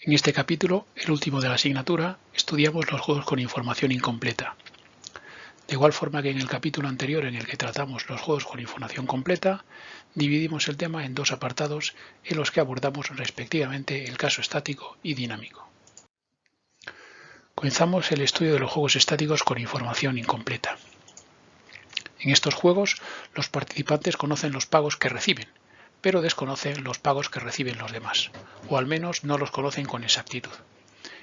En este capítulo, el último de la asignatura, estudiamos los juegos con información incompleta. De igual forma que en el capítulo anterior en el que tratamos los juegos con información completa, dividimos el tema en dos apartados en los que abordamos respectivamente el caso estático y dinámico. Comenzamos el estudio de los juegos estáticos con información incompleta. En estos juegos, los participantes conocen los pagos que reciben, pero desconocen los pagos que reciben los demás, o al menos no los conocen con exactitud.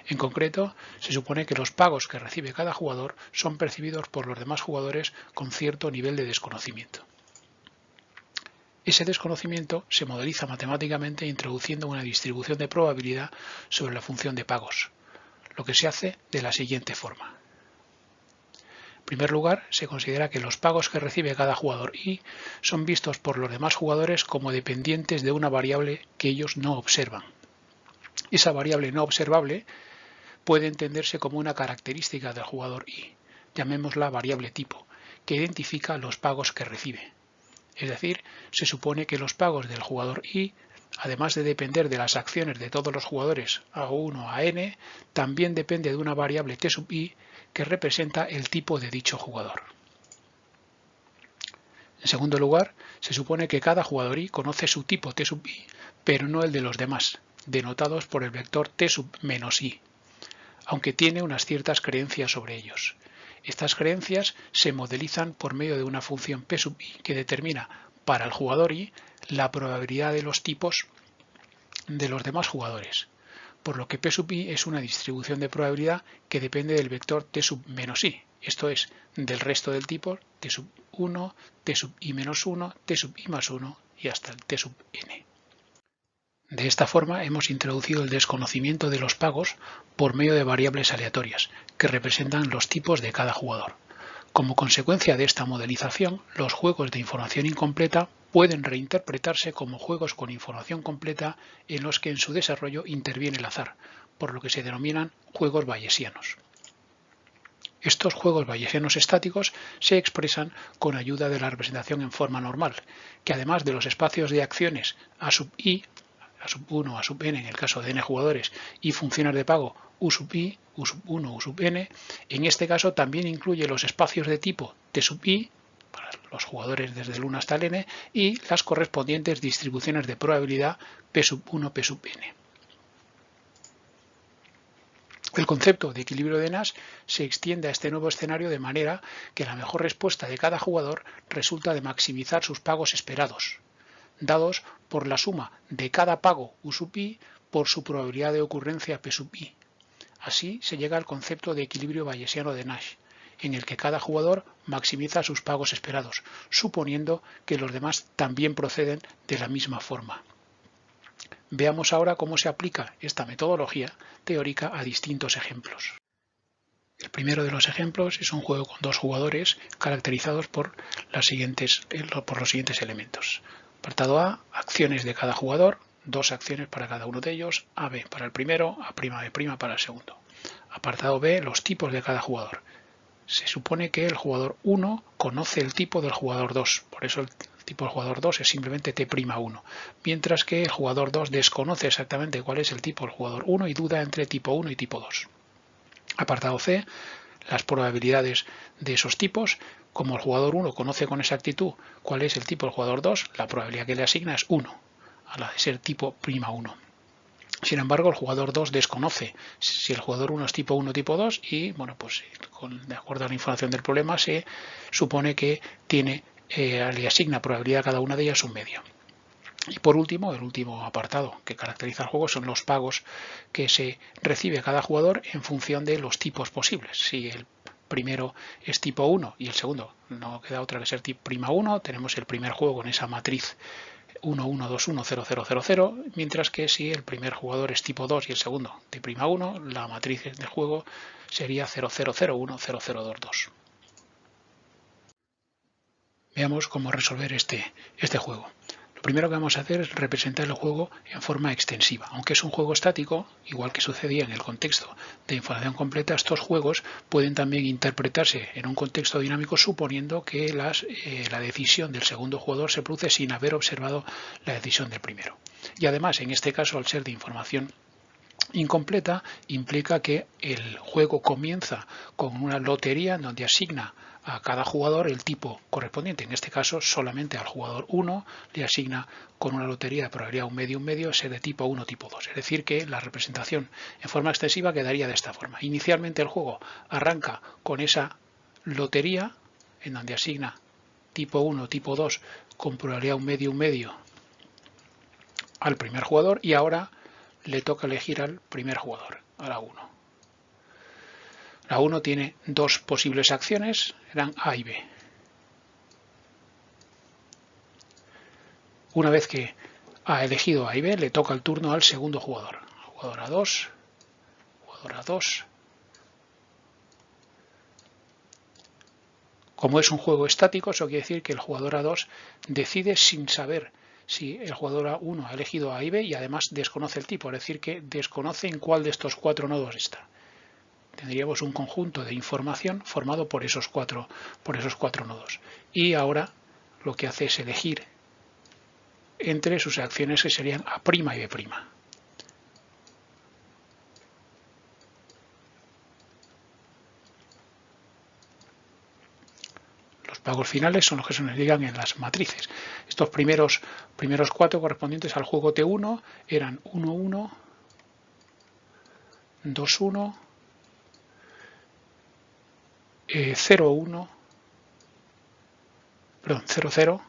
En concreto, se supone que los pagos que recibe cada jugador son percibidos por los demás jugadores con cierto nivel de desconocimiento. Ese desconocimiento se modeliza matemáticamente introduciendo una distribución de probabilidad sobre la función de pagos, lo que se hace de la siguiente forma. En primer lugar, se considera que los pagos que recibe cada jugador Y son vistos por los demás jugadores como dependientes de una variable que ellos no observan. Esa variable no observable puede entenderse como una característica del jugador Y, llamémosla variable tipo, que identifica los pagos que recibe. Es decir, se supone que los pagos del jugador Y, además de depender de las acciones de todos los jugadores A1 a n, también depende de una variable t sub I que representa el tipo de dicho jugador. En segundo lugar, se supone que cada jugador I conoce su tipo t sub I, pero no el de los demás, denotados por el vector t sub menos I, aunque tiene unas ciertas creencias sobre ellos. Estas creencias se modelizan por medio de una función p sub I que determina para el jugador I la probabilidad de los tipos de los demás jugadores, por lo que p sub I es una distribución de probabilidad que depende del vector t sub menos I, esto es, del resto del tipo t sub 1, t sub I menos 1, t sub I más 1 y hasta el t sub n. De esta forma hemos introducido el desconocimiento de los pagos por medio de variables aleatorias, que representan los tipos de cada jugador. Como consecuencia de esta modelización, los juegos de información incompleta pueden reinterpretarse como juegos con información completa en los que en su desarrollo interviene el azar, por lo que se denominan juegos bayesianos. Estos juegos bayesianos estáticos se expresan con ayuda de la representación en forma normal, que además de los espacios de acciones A sub I, A sub 1, A sub n en el caso de n jugadores y funciones de pago U sub I, U sub 1, U sub n, en este caso también incluye los espacios de tipo T sub I, para los jugadores desde el 1 hasta el n, y las correspondientes distribuciones de probabilidad P sub 1, P sub n. El concepto de equilibrio de Nash se extiende a este nuevo escenario de manera que la mejor respuesta de cada jugador resulta de maximizar sus pagos esperados, dados por la suma de cada pago U sub I por su probabilidad de ocurrencia P sub I. Así se llega al concepto de equilibrio bayesiano de Nash, en el que cada jugador maximiza sus pagos esperados, suponiendo que los demás también proceden de la misma forma. Veamos ahora cómo se aplica esta metodología teórica a distintos ejemplos. El primero de los ejemplos es un juego con dos jugadores caracterizados por los siguientes elementos. Apartado A, acciones de cada jugador, dos acciones para cada uno de ellos, AB para el primero, A'B' para el segundo. Apartado B, los tipos de cada jugador. Se supone que el jugador 1 conoce el tipo del jugador 2, por eso el tipo del jugador 2 es simplemente T'1, mientras que el jugador 2 desconoce exactamente cuál es el tipo del jugador 1 y duda entre tipo 1 y tipo 2. Apartado C, las probabilidades de esos tipos. Como el jugador 1 conoce con exactitud cuál es el tipo del jugador 2, la probabilidad que le asigna es 1, a la de ser tipo '1. Sin embargo, el jugador 2 desconoce si el jugador 1 es tipo 1 o tipo 2 y, bueno, pues de acuerdo a la información del problema se supone que le asigna probabilidad a cada una de ellas un medio. Y por último, el último apartado que caracteriza el juego son los pagos que se recibe a cada jugador en función de los tipos posibles. Si el primero es tipo 1 y el segundo no queda otra que ser tipo '1, tenemos el primer juego con esa matriz 1, 1, 2, 1, 0, 0, 0, 0, mientras que si el primer jugador es tipo 2 y el segundo de '1, la matriz de juego sería 0, 0, 0, 1, 0, 0, 2, 2. Veamos cómo resolver este juego. Lo primero que vamos a hacer es representar el juego en forma extensiva. Aunque es un juego estático, igual que sucedía en el contexto de información completa, estos juegos pueden también interpretarse en un contexto dinámico suponiendo que la decisión del segundo jugador se produce sin haber observado la decisión del primero. Y además, en este caso, al ser de información incompleta implica que el juego comienza con una lotería en donde asigna a cada jugador el tipo correspondiente. En este caso, solamente al jugador 1 le asigna con una lotería de probabilidad un medio, ser de tipo 1 tipo 2. Es decir, que la representación en forma extensiva quedaría de esta forma. Inicialmente el juego arranca con esa lotería en donde asigna tipo 1, tipo 2 con probabilidad un medio al primer jugador y ahora le toca elegir al primer jugador, a la 1. La 1 tiene dos posibles acciones, eran A y B. Una vez que ha elegido A y B, le toca el turno al segundo jugador. Jugador A2, jugador A2. Como es un juego estático, eso quiere decir que el jugador A2 decide sin saber si el jugador A1 ha elegido A y B y además desconoce el tipo, es decir, que desconoce en cuál de estos cuatro nodos está. Tendríamos un conjunto de información formado por esos cuatro nodos. Y ahora lo que hace es elegir entre sus acciones que serían A' y B'. Los pagos finales son los que se nos digan en las matrices. Estos primeros cuatro correspondientes al juego T1 eran 1-1, 2-1, 0-1, perdón, 0-0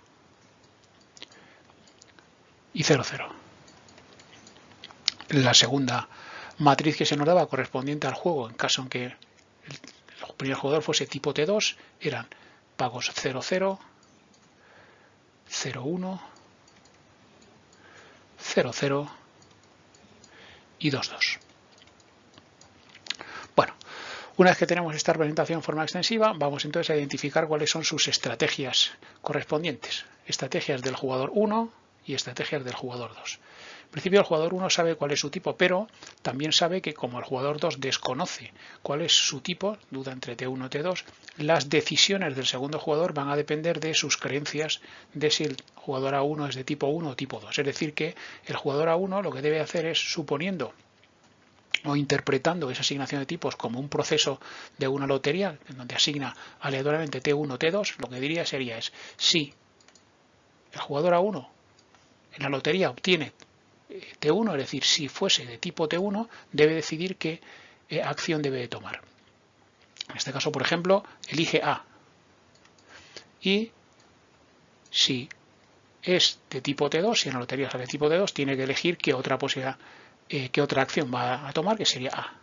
y 0-0. La segunda matriz que se nos daba correspondiente al juego, en caso en que el primer jugador fuese tipo T2, eran pagos 0-0, 0-1, 0-0 y 2-2. Bueno, una vez que tenemos esta representación en forma extensiva, vamos entonces a identificar cuáles son sus estrategias correspondientes. Estrategias del jugador 1 y estrategias del jugador 2. En principio el jugador 1 sabe cuál es su tipo, pero también sabe que como el jugador 2 desconoce cuál es su tipo, duda entre T1 y T2, las decisiones del segundo jugador van a depender de sus creencias de si el jugador A1 es de tipo 1 o tipo 2. Es decir, que el jugador A1 lo que debe hacer es, suponiendo o interpretando esa asignación de tipos como un proceso de una lotería, en donde asigna aleatoriamente T1, T2, lo que diría sería es, si el jugador A1 en la lotería obtiene T1, es decir, si fuese de tipo T1, debe decidir qué acción debe tomar. En este caso, por ejemplo, elige A. Y si es de tipo T2, si en la lotería sale de tipo T2, tiene que elegir qué otra posibilidad, qué otra acción va a tomar, que sería A.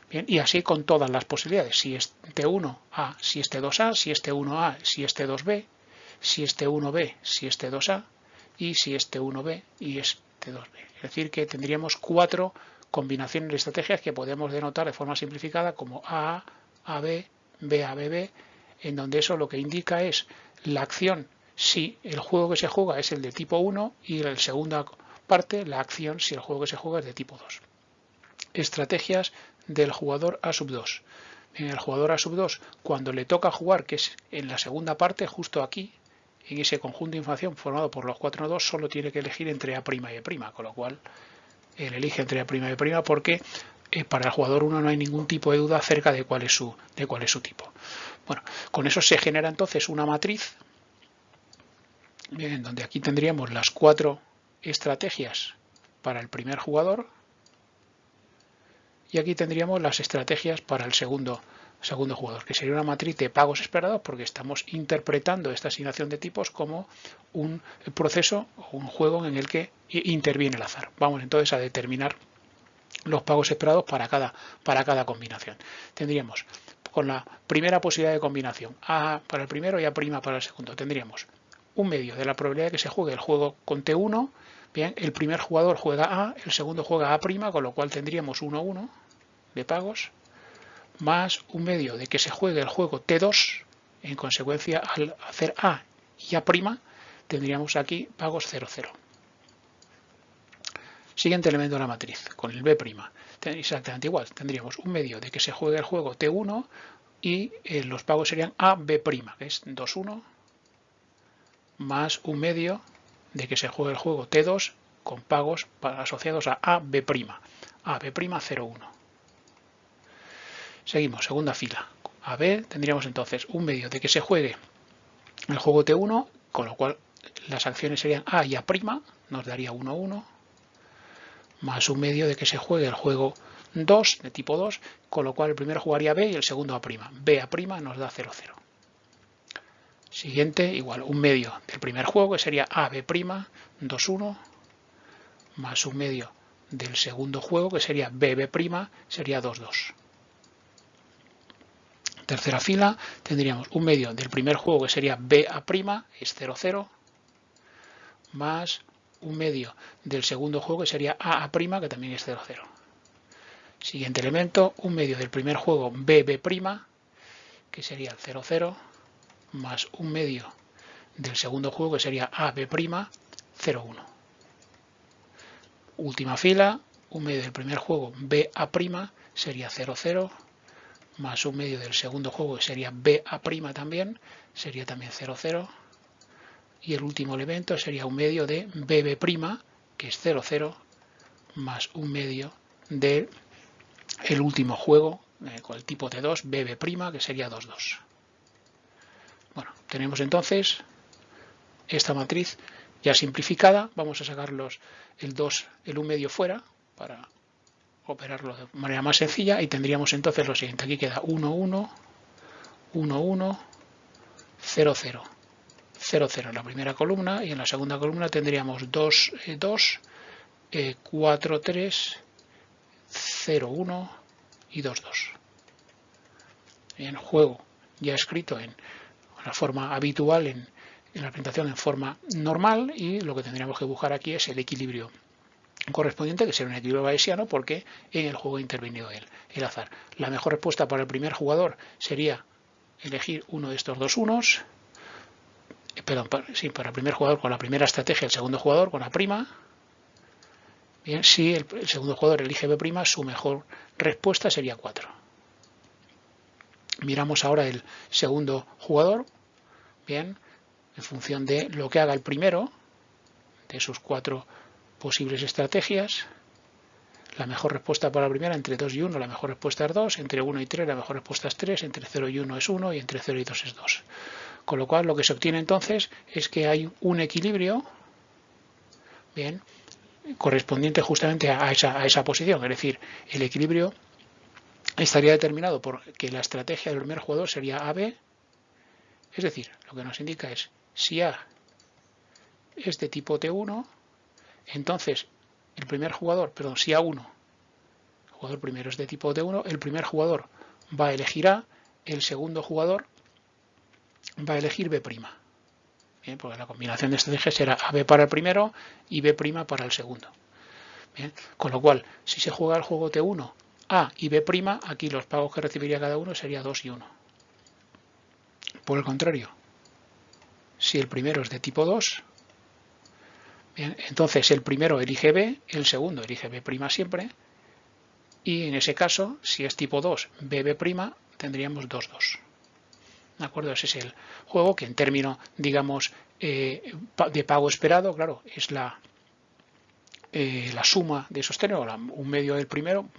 Bien, y así con todas las posibilidades. Si es T1, A, si es T2A, si es T1A, si es T2B, si es T1B, si es T2A, y si es T1B y es T2B. Es decir, que tendríamos cuatro combinaciones de estrategias que podemos denotar de forma simplificada como A, AB, BA, BB, en donde eso lo que indica es la acción si el juego que se juega es el de tipo 1 y en la segunda parte la acción si el juego que se juega es de tipo 2. Estrategias del jugador A2. En el jugador A2, cuando le toca jugar, que es en la segunda parte, justo aquí, en ese conjunto de información formado por los cuatro nodos, solo tiene que elegir entre A' y B', con lo cual él elige entre A' y B' porque para el jugador 1 no hay ningún tipo de duda acerca de cuál es su tipo. Bueno, con eso se genera entonces una matriz, en donde aquí tendríamos las cuatro estrategias para el primer jugador, y aquí tendríamos las estrategias para el segundo jugador, que sería una matriz de pagos esperados porque estamos interpretando esta asignación de tipos como un proceso o un juego en el que interviene el azar. Vamos entonces a determinar los pagos esperados para cada combinación. Tendríamos con la primera posibilidad de combinación A para el primero y A' para el segundo. Tendríamos un medio de la probabilidad de que se juegue el juego con T1. Bien, el primer jugador juega A, el segundo juega A', con lo cual tendríamos 1-1 de pagos, más un medio de que se juegue el juego T2. En consecuencia, al hacer A y A', tendríamos aquí pagos 0-0. Siguiente elemento de la matriz, con el B'. Exactamente igual, tendríamos un medio de que se juegue el juego T1 y los pagos serían A', que es 2-1, más un medio de que se juegue el juego T2 con pagos asociados a A'. AB', 0,1. Seguimos, segunda fila. AB tendríamos entonces un medio de que se juegue el juego T1, con lo cual las acciones serían A y A', nos daría 1, 1, más un medio de que se juegue el juego 2, de tipo 2, con lo cual el primero jugaría B y el segundo A'. BA' nos da 0, 0. Siguiente, igual, un medio del primer juego, que sería AB', 2, 1, más un medio del segundo juego, que sería BB', sería 2, 2. Tercera fila, tendríamos un medio del primer juego, que sería BA', es 0, 0, más un medio del segundo juego, que sería AA', que también es 0, 0. Siguiente elemento, un medio del primer juego BB', que sería el 0, 0, más un medio del segundo juego, que sería AB', 0, 1. Última fila, un medio del primer juego BA' sería 0, 0, más un medio del segundo juego, que sería BA' también, sería también 0, 0. Y el último elemento sería un medio de BB', que es 0, 0, más un medio del último juego con el tipo T2, BB', que sería 2, 2. Bueno, tenemos entonces esta matriz ya simplificada. Vamos a sacar el 2, el 1 medio fuera para operarlo de manera más sencilla y tendríamos entonces lo siguiente. Aquí queda 1, 1, 1, 1, 0, 0. 0, 0 en la primera columna y en la segunda columna tendríamos 2, 2, 4, 3, 0, 1 y 2, 2. Bien, juego ya escrito en la forma habitual en la presentación en forma normal y lo que tendríamos que buscar aquí es el equilibrio correspondiente, que será un equilibrio bayesiano porque en el juego ha intervenido el azar. La mejor respuesta para el primer jugador sería elegir uno de estos dos unos. Perdón, para el primer jugador con la primera estrategia, el segundo jugador con A'. Bien, si el segundo jugador elige B', su mejor respuesta sería 4. Miramos ahora el segundo jugador. Bien, en función de lo que haga el primero, de sus 4 posibles estrategias, la mejor respuesta para la primera, entre 2 y 1, la mejor respuesta es 2, entre 1 y 3, la mejor respuesta es 3, entre 0 y 1 es 1 y entre 0 y 2 es 2. Con lo cual lo que se obtiene entonces es que hay un equilibrio, bien, correspondiente justamente a esa posición, es decir, el equilibrio estaría determinado por que la estrategia del primer jugador sería AB, es decir, lo que nos indica es si A es de tipo T1, entonces el primer jugador, perdón, si A1, el jugador primero es de tipo T1, el primer jugador va a elegir A, el segundo jugador va a elegir B'. Bien, porque la combinación de estrategias será AB para el primero y B' para el segundo. Bien, con lo cual, si se juega el juego T1, A y B', aquí los pagos que recibiría cada uno sería 2 y 1. Por el contrario, si el primero es de tipo 2, bien, entonces el primero elige B, el segundo elige B' siempre, y en ese caso, si es tipo 2, BB', tendríamos 2, 2. ¿De acuerdo? Ese es el juego que en términos, digamos, de pago esperado, claro, es la suma de esos términos, un medio del primero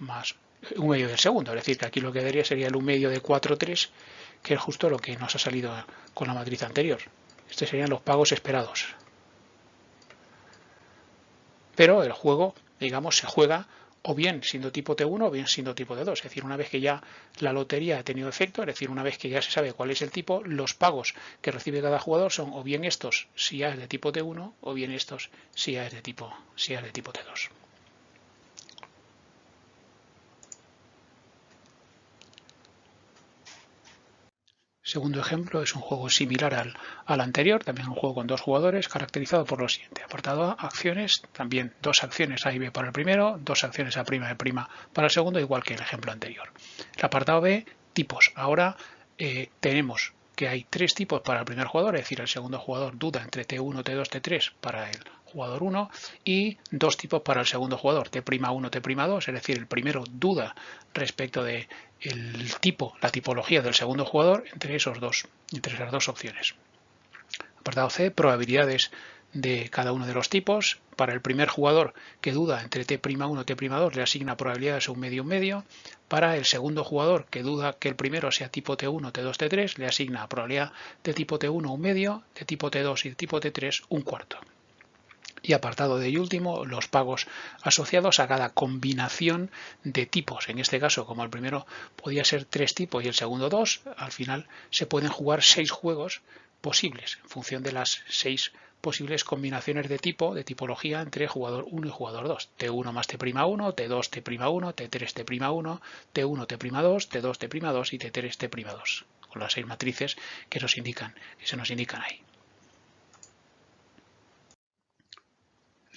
más un medio del segundo. Es decir, que aquí lo que daría sería el 1 medio de 4, 3, que es justo lo que nos ha salido con la matriz anterior. Estos serían los pagos esperados. Pero el juego, digamos, se juega o bien siendo tipo T1 o bien siendo tipo T2. Es decir, una vez que ya la lotería ha tenido efecto, es decir, una vez que ya se sabe cuál es el tipo, los pagos que recibe cada jugador son o bien estos si A es de tipo T1 o bien estos si A es de tipo T2. Segundo ejemplo es un juego similar al anterior, también un juego con 2 jugadores, caracterizado por lo siguiente. Apartado A, acciones, también 2 acciones A y B para el primero, 2 acciones A' y B' para el segundo, igual que el ejemplo anterior. El apartado B, tipos. Ahora tenemos que hay 3 tipos para el primer jugador, es decir, el segundo jugador duda entre T1, T2, T3 para el jugador 1 y 2 tipos para el segundo jugador, T'1, T'2, es decir, el primero duda respecto de el tipo, la tipología del segundo jugador entre esas dos opciones. Apartado C, probabilidades de cada uno de los tipos. Para el primer jugador que duda entre T'1 T'2 le asigna probabilidades un medio. Para el segundo jugador que duda que el primero sea tipo T1, T2, T3 le asigna probabilidad de tipo T1 un medio, de tipo T2 y de tipo T3 un cuarto. Y apartado de ello último, los pagos asociados a cada combinación de tipos. En este caso, como el primero podía ser 3 tipos y el segundo 2, al final se pueden jugar 6 juegos posibles en función de las 6 posibles combinaciones de tipología entre jugador 1 y jugador 2. T1 más T'1, T2 T'1, T3 T'1, T1 T'2, T2 T'2 y T3 T'2, con las 6 matrices que se nos indican ahí.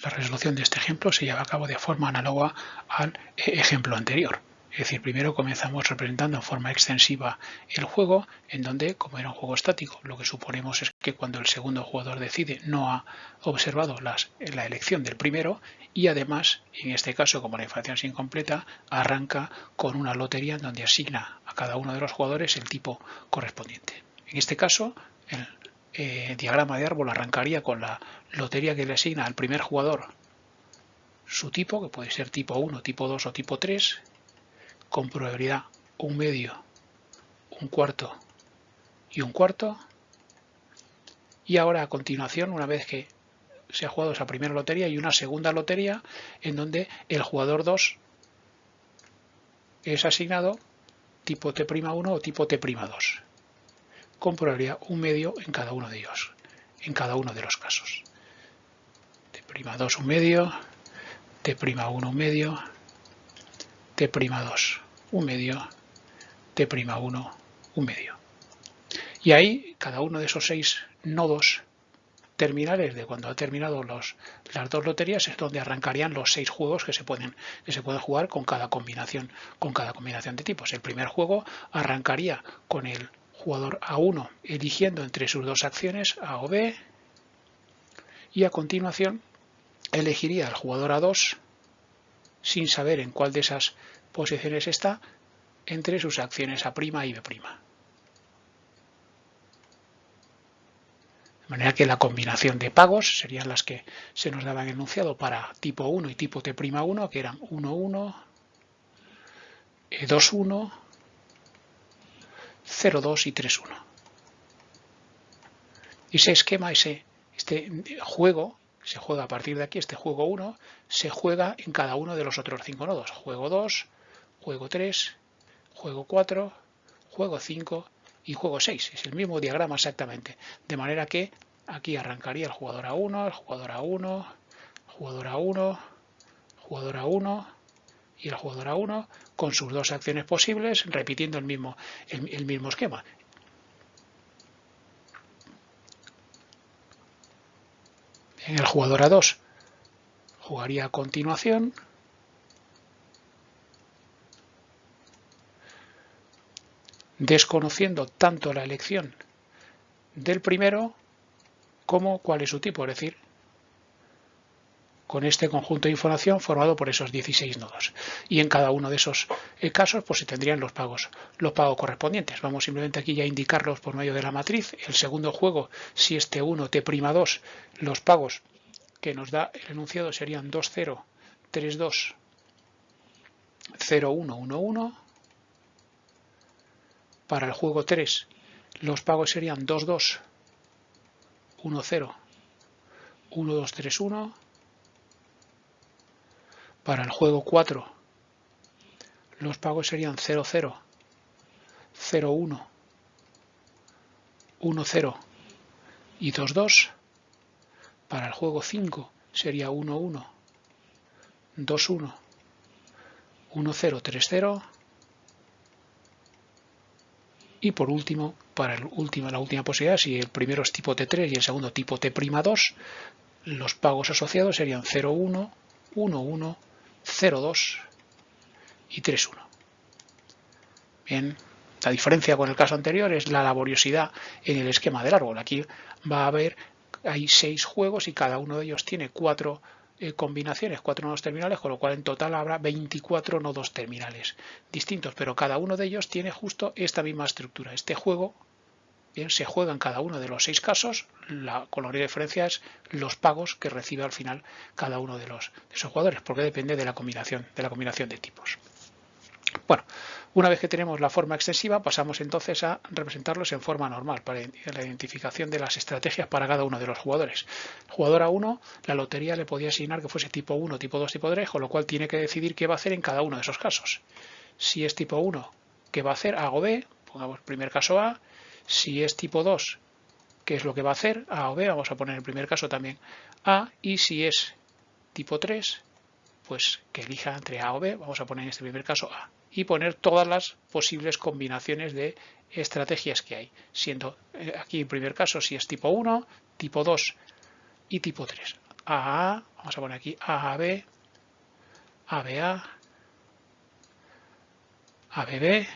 La resolución de este ejemplo se lleva a cabo de forma análoga al ejemplo anterior. Es decir, primero comenzamos representando en forma extensiva el juego, en donde, como era un juego estático, lo que suponemos es que cuando el segundo jugador decide no ha observado la elección del primero y además, en este caso, como la información es incompleta, arranca con una lotería en donde asigna a cada uno de los jugadores el tipo correspondiente. En este caso, el diagrama de árbol arrancaría con la lotería que le asigna al primer jugador su tipo, que puede ser tipo 1, tipo 2 o tipo 3, con probabilidad un medio, un cuarto y un cuarto. Y ahora a continuación, una vez que se ha jugado esa primera lotería, hay una segunda lotería en donde el jugador 2 es asignado tipo T'1 o tipo T'2, con probabilidad un medio en cada uno de ellos, en cada uno de los casos. T'2 un medio, T'1 un medio, T'2 un medio, T'1 un medio. Y ahí cada uno de esos 6 nodos terminales de cuando ha terminado las dos loterías es donde arrancarían los 6 juegos que se pueden jugar con cada combinación de tipos. El primer juego arrancaría con el jugador A1 eligiendo entre sus dos acciones A o B, y a continuación elegiría al jugador A2 sin saber en cuál de esas posiciones está entre sus acciones A' y B'. De manera que la combinación de pagos serían las que se nos daban enunciado para tipo 1 y tipo T'1, que eran 1,1, 2,1, 0,2 y 3,1. Ese esquema, este juego, se juega a partir de aquí, este juego 1, se juega en cada uno de los otros 5 nodos. Juego 2, juego 3, juego 4, juego 5 y juego 6. Es el mismo diagrama exactamente. De manera que aquí arrancaría el jugador A1, el jugador A1, jugador A1, jugador A1 y el jugador A1 con sus dos acciones posibles, repitiendo el mismo esquema. En el jugador A2 jugaría a continuación, desconociendo tanto la elección del primero como cuál es su tipo, es decir, con este conjunto de información formado por esos 16 nodos. Y en cada uno de esos casos pues se tendrían los pagos correspondientes. Vamos simplemente aquí ya a indicarlos por medio de la matriz. El segundo juego, si es T1, T'2, los pagos que nos da el enunciado serían 2,0, 3,2, 0,1, 1,1. Para el juego 3, los pagos serían 2,2, 1,0, 1,2, 3,1. Para el juego 4, los pagos serían 0,0, 0,1, 1,0 y 2,2. Para el juego 5 sería 1,1, 2,1, 1,0, 3,0. Y por último, para la última posibilidad, si el primero es tipo T3 y el segundo tipo T'2, los pagos asociados serían 0,1, 1,1, 0,2 y 3,1. Bien, la diferencia con el caso anterior es la laboriosidad en el esquema del árbol. Aquí va a haber, hay 6 juegos y cada uno de ellos tiene 4 combinaciones, 4 nodos terminales, con lo cual en total habrá 24 nodos terminales distintos, pero cada uno de ellos tiene justo esta misma estructura. Este juego bien, se juega en cada uno de los 6 casos, con la única diferencia es los pagos que recibe al final cada uno de esos jugadores, porque depende de la combinación de tipos. Bueno, una vez que tenemos la forma extensiva, pasamos entonces a representarlos en forma normal para la identificación de las estrategias para cada uno de los jugadores. Jugador A1, la lotería le podía asignar que fuese tipo 1, tipo 2, tipo 3, con lo cual tiene que decidir qué va a hacer en cada uno de esos casos. Si es tipo 1, ¿qué va a hacer? A o B, pongamos el primer caso A. Si es tipo 2, ¿qué es lo que va a hacer? A o B, vamos a poner en el primer caso también A. Y si es tipo 3, pues que elija entre A o B, vamos a poner en este primer caso A. Y poner todas las posibles combinaciones de estrategias que hay, siendo aquí en primer caso si es tipo 1, tipo 2 y tipo 3. A A, vamos a poner aquí A B, A B A, A B B,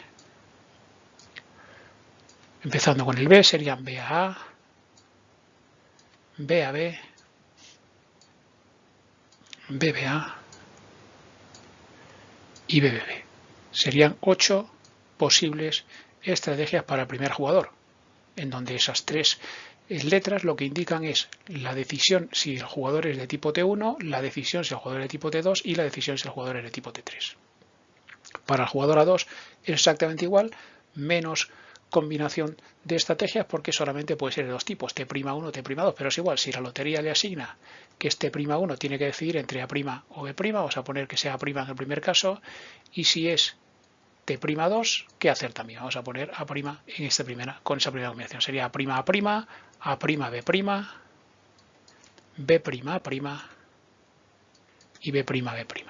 empezando con el B serían B A A, B A B, B B A y B B B. Serían 8 posibles estrategias para el primer jugador, en donde esas 3 letras lo que indican es la decisión si el jugador es de tipo T1, la decisión si el jugador es de tipo T2 y la decisión si el jugador es de tipo T3. Para el jugador A2 es exactamente igual, menos combinación de estrategias porque solamente puede ser de dos tipos, T'1, T'2, pero es igual, si la lotería le asigna que es T'1 tiene que decidir entre A' o B', vamos a poner que sea A' en el primer caso, y si es T'2, ¿qué hacer también? Vamos a poner A' en con esa primera combinación. Sería A', A', A', B', B', A' y B', B'.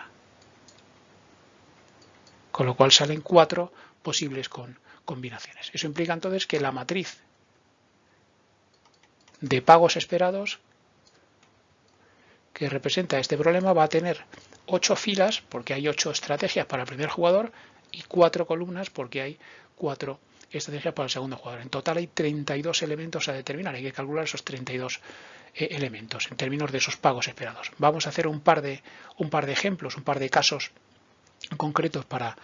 Con lo cual salen 4 posibles combinaciones. Eso implica entonces que la matriz de pagos esperados que representa este problema va a tener 8 filas porque hay 8 estrategias para el primer jugador y 4 columnas porque hay 4 estrategias para el segundo jugador. En total hay 32 elementos a determinar. Hay que calcular esos 32 elementos en términos de esos pagos esperados. Vamos a hacer un par de ejemplos, un par de casos concretos para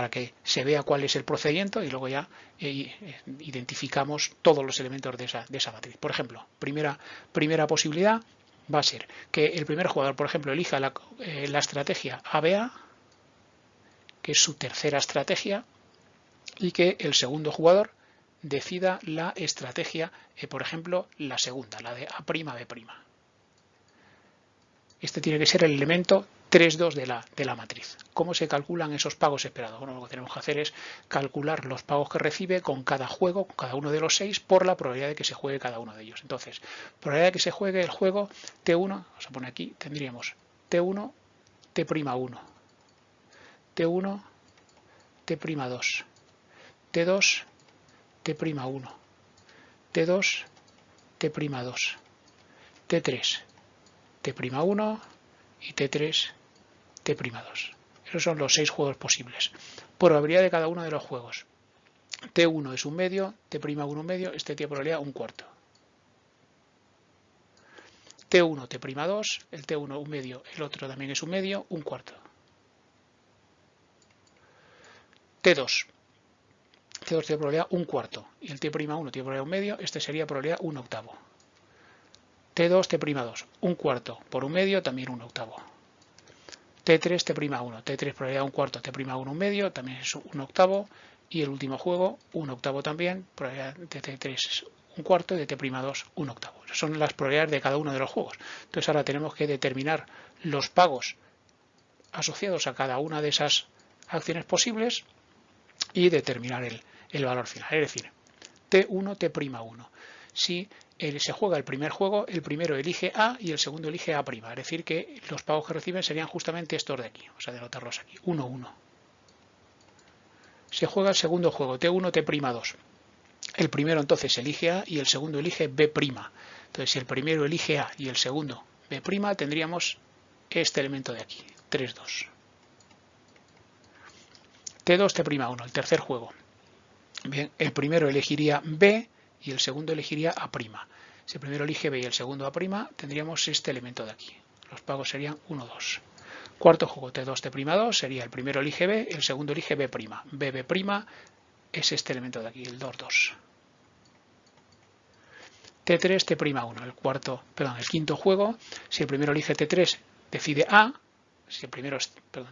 que se vea cuál es el procedimiento y luego ya identificamos todos los elementos de esa matriz. Por ejemplo, primera posibilidad va a ser que el primer jugador, por ejemplo, elija la estrategia ABA, que es su tercera estrategia, y que el segundo jugador decida la estrategia, por ejemplo, la segunda, la de A', B'. Este tiene que ser el elemento 3,2 de la matriz. ¿Cómo se calculan esos pagos esperados? Bueno, lo que tenemos que hacer es calcular los pagos que recibe con cada juego, con cada uno de los 6, por la probabilidad de que se juegue cada uno de ellos. Entonces, probabilidad de que se juegue el juego T1, vamos a poner aquí, tendríamos T1, T'1, T1, T'2, T2, T'1, T2, T'2, T3, T'1 y T3, T'2. Esos son los 6 juegos posibles. Probabilidad de cada uno de los juegos. T1 es un medio, T'1 un medio, este tiene probabilidad un cuarto. T1, T'2, el T1 un medio, el otro también es un medio, un cuarto. T2 tiene probabilidad un cuarto y el T'1 tiene probabilidad un medio, este sería probabilidad un octavo. T2, T'2, un cuarto por un medio, también un octavo. T3, T'1, T3 probabilidad un cuarto, T'1 un medio, también es un octavo. Y el último juego, un octavo también, probabilidad de T3 es un cuarto y de T'2 un octavo. Esas son las probabilidades de cada uno de los juegos. Entonces ahora tenemos que determinar los pagos asociados a cada una de esas acciones posibles y determinar el valor final. Es decir, T1, T'1. Si se juega el primer juego, el primero elige A y el segundo elige A'. Es decir, que los pagos que reciben serían justamente estos de aquí. Vamos a denotarlos aquí. 1, 1. Se juega el segundo juego, T1, T'2. El primero entonces elige A y el segundo elige B'. Entonces, si el primero elige A y el segundo B', tendríamos este elemento de aquí, 3, 2. T2, T'1, el tercer juego. Bien, el primero elegiría B y el segundo elegiría A'. Si el primero elige B y el segundo A', tendríamos este elemento de aquí. Los pagos serían 1, 2. Cuarto juego, T2, T'2, sería el primero elige B, el segundo elige B'. B', es este elemento de aquí, el 2, 2. T3, T'1. El quinto juego, si el primero elige T3, decide A. Si el primero es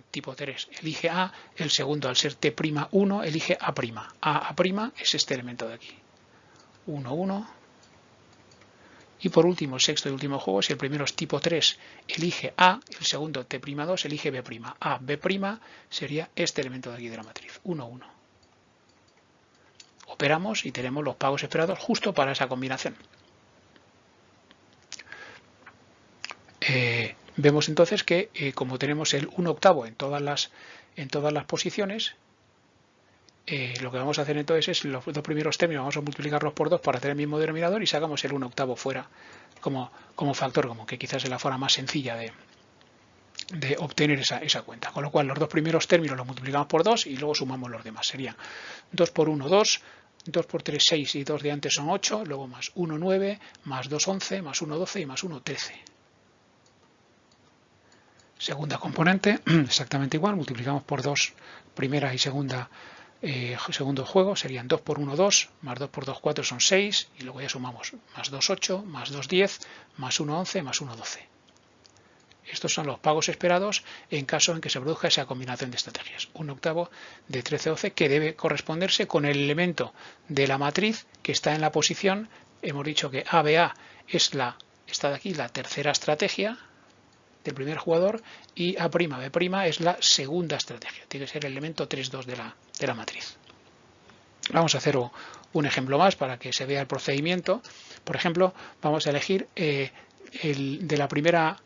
tipo 3, elige A. El segundo, al ser T'1, elige A'. A' es este elemento de aquí. 1, 1. Y por último, el sexto y último juego, si el primero es tipo 3, elige A. El segundo, T'2, elige B'. A, B' sería este elemento de aquí de la matriz. 1, 1. Operamos y tenemos los pagos esperados justo para esa combinación. Vemos entonces que como tenemos el 1/8 en todas las posiciones, lo que vamos a hacer entonces es los dos primeros términos vamos a multiplicarlos por 2 para tener el mismo denominador y sacamos el 1/8 fuera como factor común, que quizás es la forma más sencilla de obtener esa cuenta. Con lo cual los dos primeros términos los multiplicamos por 2 y luego sumamos los demás. Serían 2 por 1, 2, 2 por 3, 6 y 2 de antes son 8, luego más 1, 9, más 2, 11, más 1, 12 y más 1, 13. Segunda componente, exactamente igual, multiplicamos por 2 primera y segundo juego, serían 2 por 1, 2, más 2 por 2, 4 son 6, y luego ya sumamos más 2, 8, más 2, 10, más 1, 11, más 1, 12. Estos son los pagos esperados en caso en que se produzca esa combinación de estrategias. 1/8 de 13, 12, que debe corresponderse con el elemento de la matriz que está en la posición. Hemos dicho que ABA está de aquí, la tercera estrategia del primer jugador, y A'B' es la segunda estrategia. Tiene que ser el elemento 3, 2 de la matriz. Vamos a hacer un ejemplo más para que se vea el procedimiento. Por ejemplo, vamos a elegir de la primera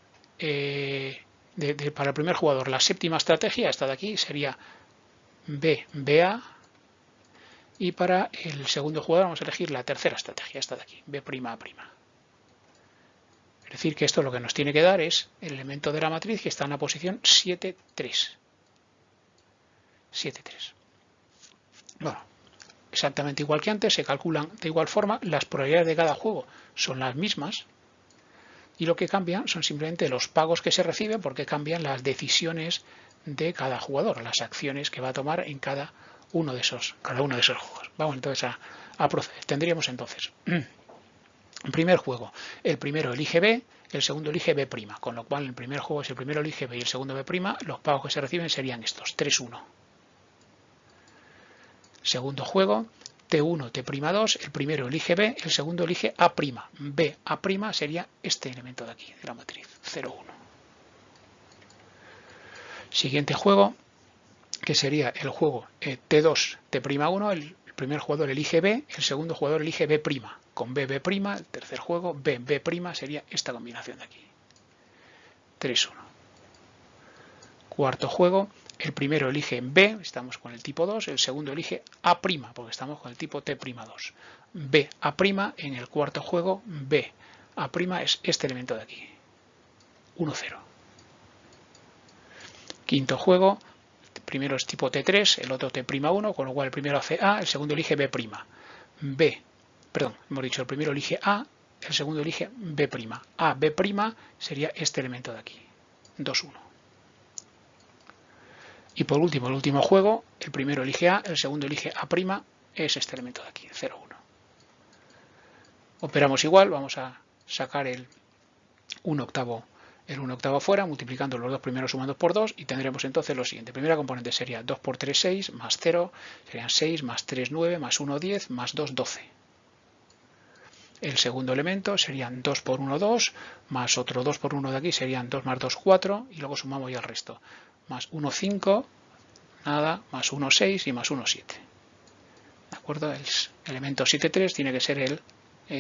para el primer jugador la séptima estrategia, esta de aquí, sería BA, y para el segundo jugador vamos a elegir la tercera estrategia, esta de aquí, B'A'. Es decir, que esto lo que nos tiene que dar es el elemento de la matriz que está en la posición 7, 3. 7, 3. Bueno, exactamente igual que antes, se calculan de igual forma, las probabilidades de cada juego son las mismas, y lo que cambian son simplemente los pagos que se reciben, porque cambian las decisiones de cada jugador, las acciones que va a tomar en cada uno de esos juegos. Vamos entonces a proceder. Tendríamos entonces, en primer juego, el primero elige B, el segundo elige B', con lo cual en el primer juego, si el primero elige B y el segundo B', los pagos que se reciben serían estos, 3, 1. Segundo juego, T1, T'2, el primero elige B, el segundo elige A'. B'a' sería este elemento de aquí, de la matriz, 0, 1. Siguiente juego, que sería el juego T2, T'1, el primer jugador elige B, el segundo jugador elige B'. Con B', el tercer juego, B', sería esta combinación de aquí, 3, 1. Cuarto juego, el primero elige B, estamos con el tipo 2, el segundo elige A', porque estamos con el tipo T'2. B'a' en el cuarto juego, B'a' es este elemento de aquí, 1, 0. Quinto juego, el primero es tipo T3, el otro T'1, con lo cual el primero hace A, el segundo elige B'. Hemos dicho el primero elige A, el segundo elige B'. A', sería este elemento de aquí, 2, 1. Y por último, el último juego, el primero elige A, el segundo elige A', es este elemento de aquí, 0, 1. Operamos igual, vamos a sacar el 1/8 fuera, multiplicando los dos primeros sumando por 2, y tendremos entonces lo siguiente. Primera componente sería 2 por 3, 6, más 0, serían 6, más 3, 9, más 1, 10, más 2, 12. El segundo elemento serían 2 por 1, 2, más otro 2 por 1 de aquí serían 2 más 2, 4, y luego sumamos ya el resto. Más 1, 5, nada, más 1, 6 y más 1, 7. ¿De acuerdo? El elemento 7, 3 tiene que ser el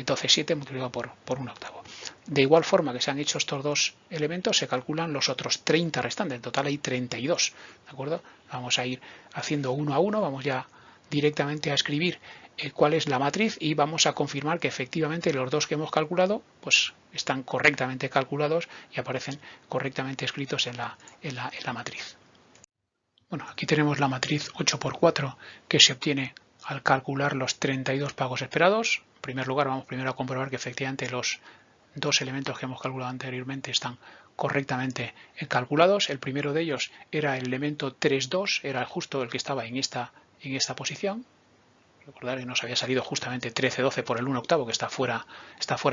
12, 7 multiplicado por 1/8. De igual forma que se han hecho estos dos elementos, se calculan los otros 30 restantes. En total hay 32. ¿De acuerdo? Vamos a ir haciendo uno a uno, vamos ya directamente a escribir cuál es la matriz y vamos a confirmar que efectivamente los dos que hemos calculado pues están correctamente calculados y aparecen correctamente escritos en la matriz. Bueno, aquí tenemos la matriz 8 por 4 que se obtiene al calcular los 32 pagos esperados. En primer lugar, vamos primero a comprobar que efectivamente los dos elementos que hemos calculado anteriormente están correctamente calculados. El primero de ellos era el elemento 3, 2, era justo el que estaba en esta posición. Recordad que nos había salido justamente 13-12 por el 1/8 que está fuera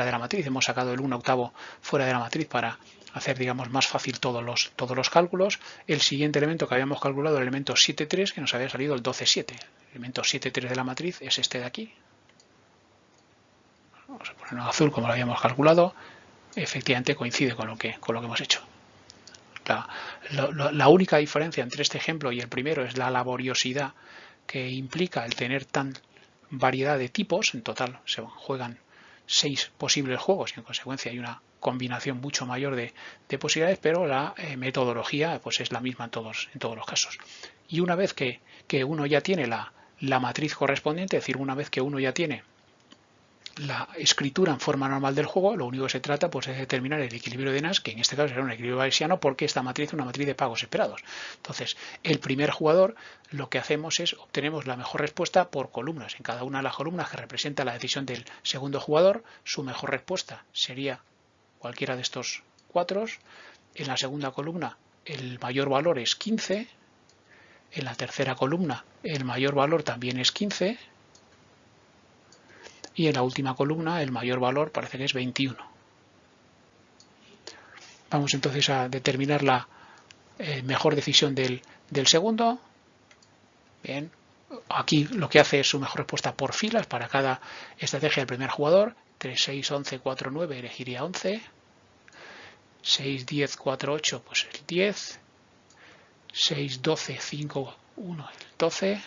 de la matriz. Hemos sacado el 1/8 fuera de la matriz para hacer, digamos, más fácil todos los cálculos. El siguiente elemento que habíamos calculado, el elemento 7,3, que nos había salido el 12,7. El elemento 7,3 de la matriz es este de aquí. Vamos a ponerlo en azul como lo habíamos calculado. Efectivamente coincide con lo que hemos hecho. La única diferencia entre este ejemplo y el primero es la laboriosidad que implica el tener tan variedad de tipos. En total se juegan 6 posibles juegos y en consecuencia hay una combinación mucho mayor de posibilidades, pero la metodología pues es la misma en todos los casos. Y una vez que uno ya tiene la matriz correspondiente, es decir, una vez que uno ya tiene la escritura en forma normal del juego, lo único que se trata pues es determinar el equilibrio de Nash, que en este caso será un equilibrio bayesiano porque esta matriz es una matriz de pagos esperados. Entonces, el primer jugador, lo que hacemos es obtenemos la mejor respuesta por columnas. En cada una de las columnas que representa la decisión del segundo jugador, su mejor respuesta sería cualquiera de estos 4. En la segunda columna, el mayor valor es 15. En la tercera columna, el mayor valor también es 15. Y en la última columna el mayor valor parece que es 21. Vamos entonces a determinar la mejor decisión del segundo. Bien, aquí lo que hace es su mejor respuesta por filas para cada estrategia del primer jugador. 3, 6, 11, 4, 9 elegiría 11. 6, 10, 4, 8 pues el 10. 6, 12, 5, 1 el 12.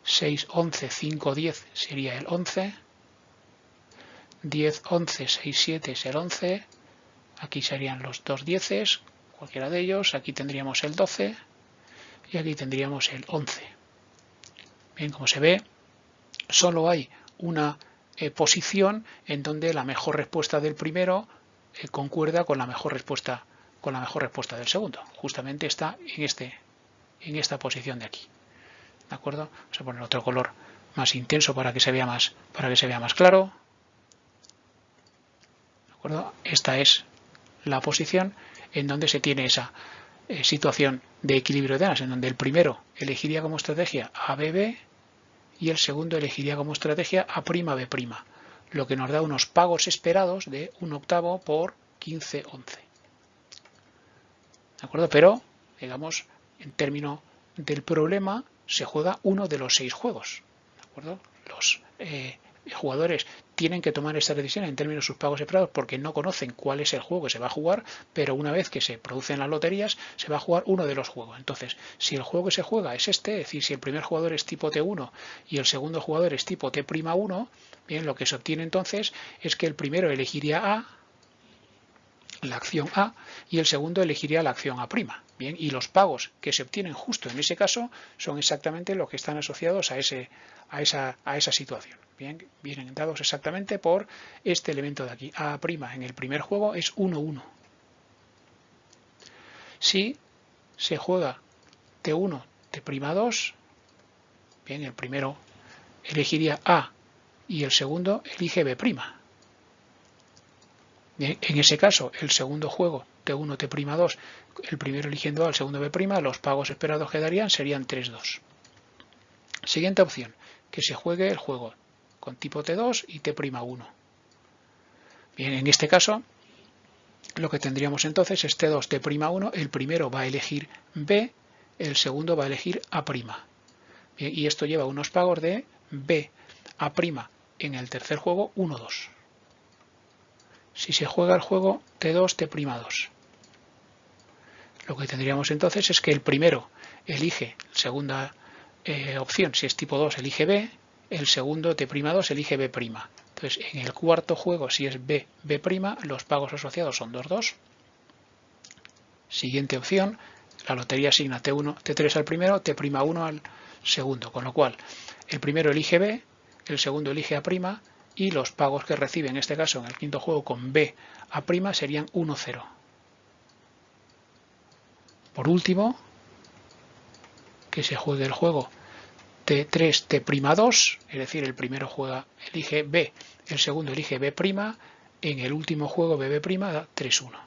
6, 11, 5, 10 sería el 11. 10, 11, 6, 7 es el 11. Aquí serían los dos 10, cualquiera de ellos. Aquí tendríamos el 12 y aquí tendríamos el 11. Bien, como se ve, solo hay una posición en donde la mejor respuesta del primero concuerda con la mejor respuesta del segundo. Justamente está en esta posición de aquí. ¿De acuerdo? Vamos a poner otro color más intenso para que se vea más claro. Esta es la posición en donde se tiene esa situación de equilibrio de Nash, en donde el primero elegiría como estrategia ABB y el segundo elegiría como estrategia A'B', lo que nos da unos pagos esperados de 1/8 por 15, 11. ¿De acuerdo? Pero, digamos, en términos del problema, se juega uno de los 6 juegos. ¿De acuerdo? Los jugadores tienen que tomar esta decisión en términos de sus pagos esperados porque no conocen cuál es el juego que se va a jugar, pero una vez que se producen las loterías se va a jugar uno de los juegos. Entonces, si el juego que se juega es este, es decir, si el primer jugador es tipo T1 y el segundo jugador es tipo T'1, bien, lo que se obtiene entonces es que el primero elegiría A, la acción A, y el segundo elegiría la acción A'. Bien, y los pagos que se obtienen justo en ese caso son exactamente los que están asociados a esa situación. Bien, vienen dados exactamente por este elemento de aquí. A' en el primer juego es 1, 1. Si se juega T1, T'2, bien, el primero elegiría A y el segundo elige B'. Bien, en ese caso, el segundo juego T1, T'2, el primero eligiendo A, el segundo B', los pagos esperados que darían serían 3, 2. Siguiente opción, que se juegue el juego con tipo T2 y T'1. Bien, en este caso, lo que tendríamos entonces es T2, T'1, el primero va a elegir B, el segundo va a elegir A'. Bien, y esto lleva unos pagos de B, A' en el tercer juego, 1, 2. Si se juega el juego T2, T'2, lo que tendríamos entonces es que el primero elige, segunda opción, si es tipo 2 elige B, el segundo T'2 elige B'. Entonces en el cuarto juego, si es B', los pagos asociados son 2, 2. Siguiente opción, la lotería asigna T1, T3 al primero, T'1 al segundo, con lo cual el primero elige B, el segundo elige A', y los pagos que recibe en este caso en el quinto juego con B, A' serían 1, 0. Por último, que se juegue el juego T3, T'2, es decir, el primero elige B, el segundo elige B', en el último juego B', da 3, 1.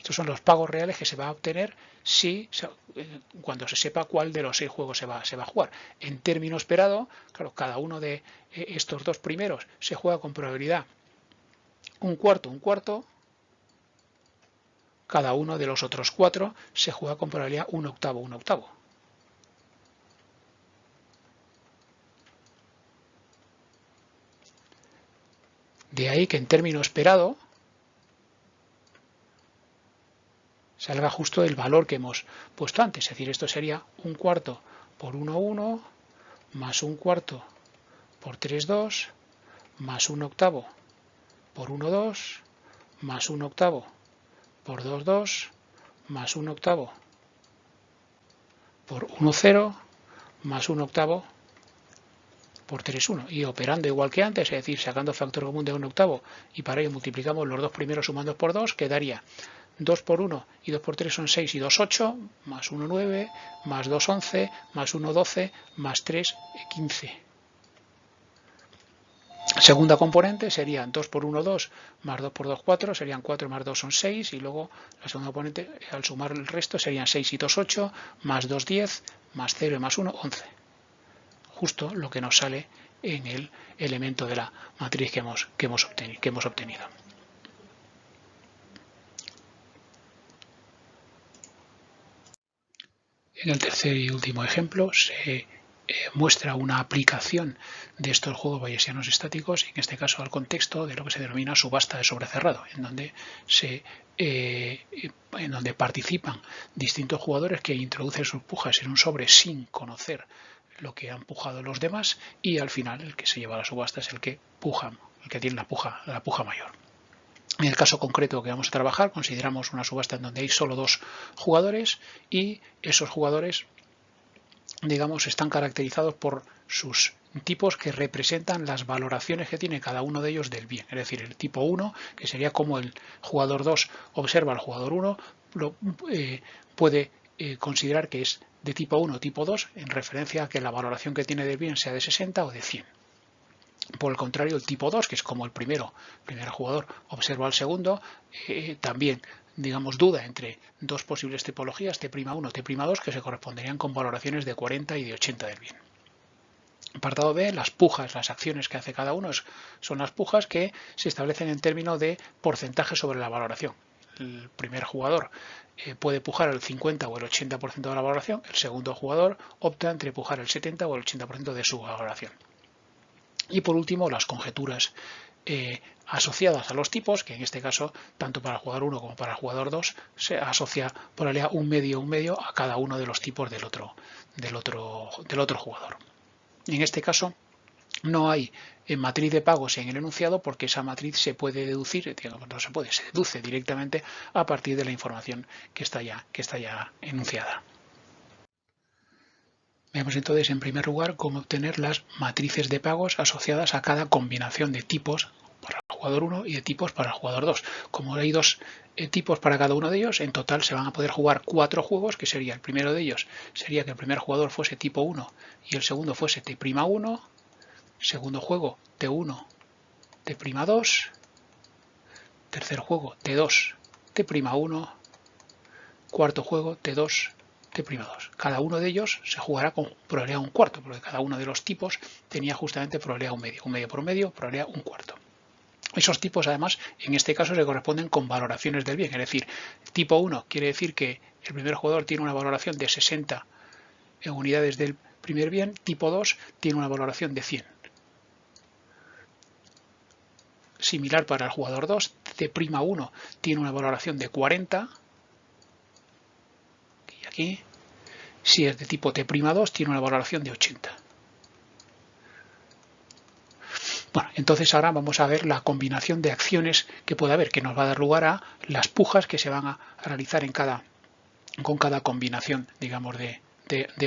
Estos son los pagos reales que se va a obtener cuando se sepa cuál de los 6 juegos se va a jugar. En término esperado, claro, cada uno de estos dos primeros se juega con probabilidad un cuarto. Cada uno de los otros 4 se juega con probabilidad un octavo. De ahí que en término esperado salga justo el valor que hemos puesto antes. Es decir, esto sería un cuarto por 1,1 más un cuarto por 3,2 más un octavo por 1,2 más un octavo por 2,2 más un octavo por 1,0 más un octavo por 3,1 y operando igual que antes, es decir, sacando factor común de un octavo y para ello multiplicamos los dos primeros sumando por 2, quedaría 2 por 1 y 2 por 3 son 6 y 2, 8, más 1, 9, más 2, 11, más 1, 12, más 3, 15. Segunda componente serían 2 por 1, 2, más 2 por 2, 4, serían 4 más 2 son 6 y luego la segunda componente al sumar el resto serían 6 y 2, 8, más 2, 10, más 0 y más 1, 11. Justo lo que nos sale en el elemento de la matriz que hemos obtenido. En el tercer y último ejemplo se muestra una aplicación de estos juegos bayesianos estáticos, en este caso al contexto de lo que se denomina subasta de sobrecerrado, en donde participan distintos jugadores que introducen sus pujas en un sobre sin conocer lo que han pujado los demás y al final el que se lleva a la subasta es el que tiene la puja mayor. En el caso concreto que vamos a trabajar, consideramos una subasta en donde hay solo 2 jugadores y esos jugadores, digamos, están caracterizados por sus tipos que representan las valoraciones que tiene cada uno de ellos del bien. Es decir, el tipo 1, que sería como el jugador 2 observa al jugador 1, puede considerar que es de tipo 1 o tipo 2 en referencia a que la valoración que tiene del bien sea de 60 o de 100. Por el contrario, el tipo 2, que es como el primer jugador observa al segundo, también, digamos, duda entre dos posibles tipologías, T'1, T'2, que se corresponderían con valoraciones de 40 y de 80 del bien. Apartado B, las pujas, las acciones que hace cada uno son las pujas que se establecen en términos de porcentaje sobre la valoración. El primer jugador puede pujar el 50 o el 80% de la valoración, el segundo jugador opta entre pujar el 70 o el 80% de su valoración. Y por último, las conjeturas asociadas a los tipos, que en este caso, tanto para el jugador 1 como para el jugador 2, se asocia probabilidad un medio a cada uno de los tipos del otro jugador. En este caso, no hay matriz de pagos en el enunciado porque esa matriz se puede deducir, digamos, no se puede, se deduce directamente a partir de la información que está ya enunciada. Veamos entonces en primer lugar cómo obtener las matrices de pagos asociadas a cada combinación de tipos para el jugador 1 y de tipos para el jugador 2. Como hay 2 tipos para cada uno de ellos, en total se van a poder jugar 4 juegos, que sería el primero de ellos, sería que el primer jugador fuese tipo 1 y el segundo fuese T'1, segundo juego T1, T'2, tercer juego T2, T'1, cuarto juego T2, T'2. Cada uno de ellos se jugará con probabilidad un cuarto, porque cada uno de los tipos tenía justamente probabilidad un medio por un medio, probabilidad un cuarto. Esos tipos, además, en este caso se corresponden con valoraciones del bien, es decir, tipo 1 quiere decir que el primer jugador tiene una valoración de 60 unidades del primer bien, tipo 2 tiene una valoración de 100. Similar para el jugador 2, T'1 tiene una valoración de 40, y aquí, si es de tipo T'2, tiene una valoración de 80. Bueno, entonces ahora vamos a ver la combinación de acciones que puede haber, que nos va a dar lugar a las pujas que se van a realizar con cada combinación, digamos, de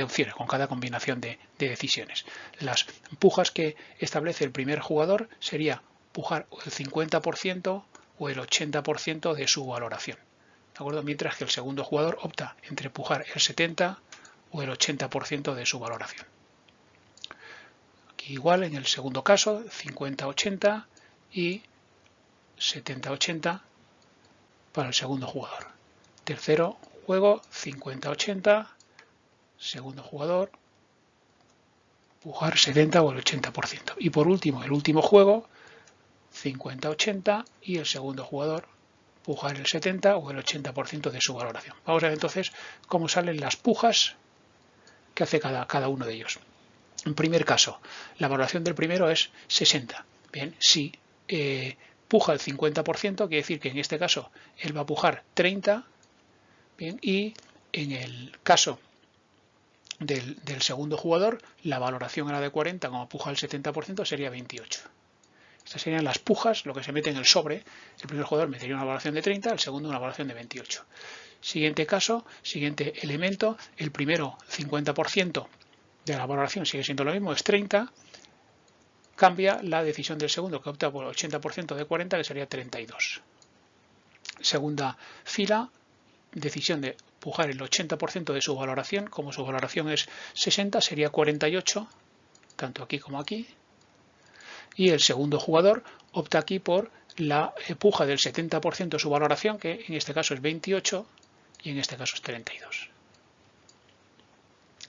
opciones, con cada combinación de decisiones. Las pujas que establece el primer jugador sería pujar el 50% o el 80% de su valoración, ¿de acuerdo? Mientras que el segundo jugador opta entre pujar el 70% o el 80% de su valoración. Aquí igual en el segundo caso, 50-80 y 70-80 para el segundo jugador. Tercero juego, 50-80. Segundo jugador, pujar 70 o el 80%. Y por último, el último juego, 50-80 y el segundo jugador pujar el 70 o el 80% de su valoración. Vamos a ver entonces cómo salen las pujas que hace cada uno de ellos. En primer caso, la valoración del primero es 60. Bien, si puja el 50%, quiere decir que en este caso él va a pujar 30. Bien, y en el caso del segundo jugador, la valoración era de 40, como puja el 70% sería 28. Estas serían las pujas, lo que se mete en el sobre. El primer jugador metería una valoración de 30, el segundo una valoración de 28. Siguiente caso, siguiente elemento, el primero 50% de la valoración sigue siendo lo mismo, es 30. Cambia la decisión del segundo, que opta por el 80% de 40, que sería 32. Segunda fila, decisión de pujar el 80% de su valoración, como su valoración es 60, sería 48, tanto aquí como aquí. Y el segundo jugador opta aquí por la puja del 70% de su valoración, que en este caso es 28 y en este caso es 32.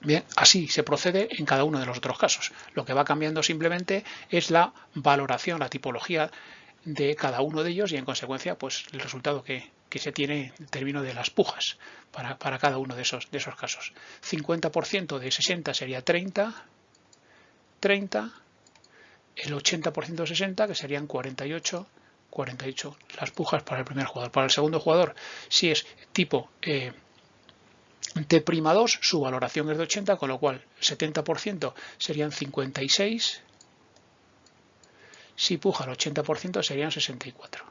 Bien, así se procede en cada uno de los otros casos. Lo que va cambiando simplemente es la valoración, la tipología de cada uno de ellos y en consecuencia pues el resultado que se tiene en términos de las pujas para cada uno de esos casos. 50% de 60 sería 30, 30, el 80% de 60 que serían 48, 48 las pujas para el primer jugador. Para el segundo jugador, si es tipo T'2, su valoración es de 80, con lo cual 70% serían 56. Si puja el 80% serían 64.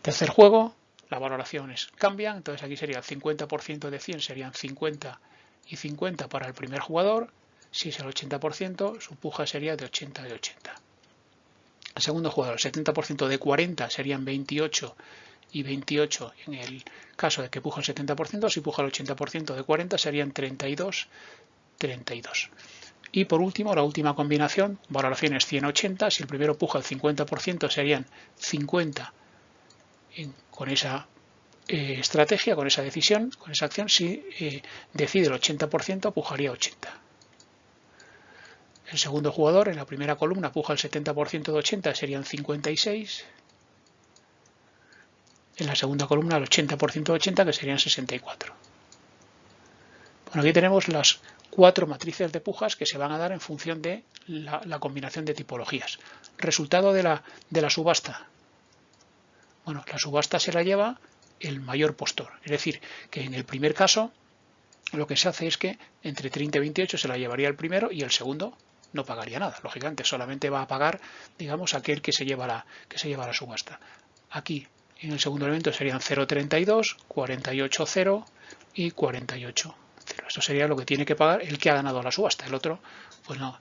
Tercer juego, las valoraciones cambian, entonces aquí sería el 50% de 100, serían 50 y 50 para el primer jugador. Si es el 80%, su puja sería de 80 de 80. El segundo jugador, el 70% de 40 serían 28 y 28 en el caso de que puja el 70%, si puja el 80% de 40 serían 32, 32. Y por último, la última combinación, valoraciones 100-80, si el primero puja el 50% serían 50 con esa estrategia, con esa decisión, con esa acción. Si decide el 80%, pujaría 80. El segundo jugador en la primera columna puja el 70% de 80, serían 56. En la segunda columna el 80% de 80, que serían 64. Bueno, aquí tenemos las 4 matrices de pujas que se van a dar en función de la combinación de tipologías. Resultado de la subasta. Bueno, la subasta se la lleva el mayor postor. Es decir, que en el primer caso lo que se hace es que entre 30 y 28 se la llevaría el primero y el segundo no pagaría nada. Lógicamente, solamente va a pagar, digamos, aquel que se lleva la subasta. Aquí, en el segundo elemento serían 0,32, 48,0 y 48,0. Esto sería lo que tiene que pagar el que ha ganado la subasta. El otro, pues no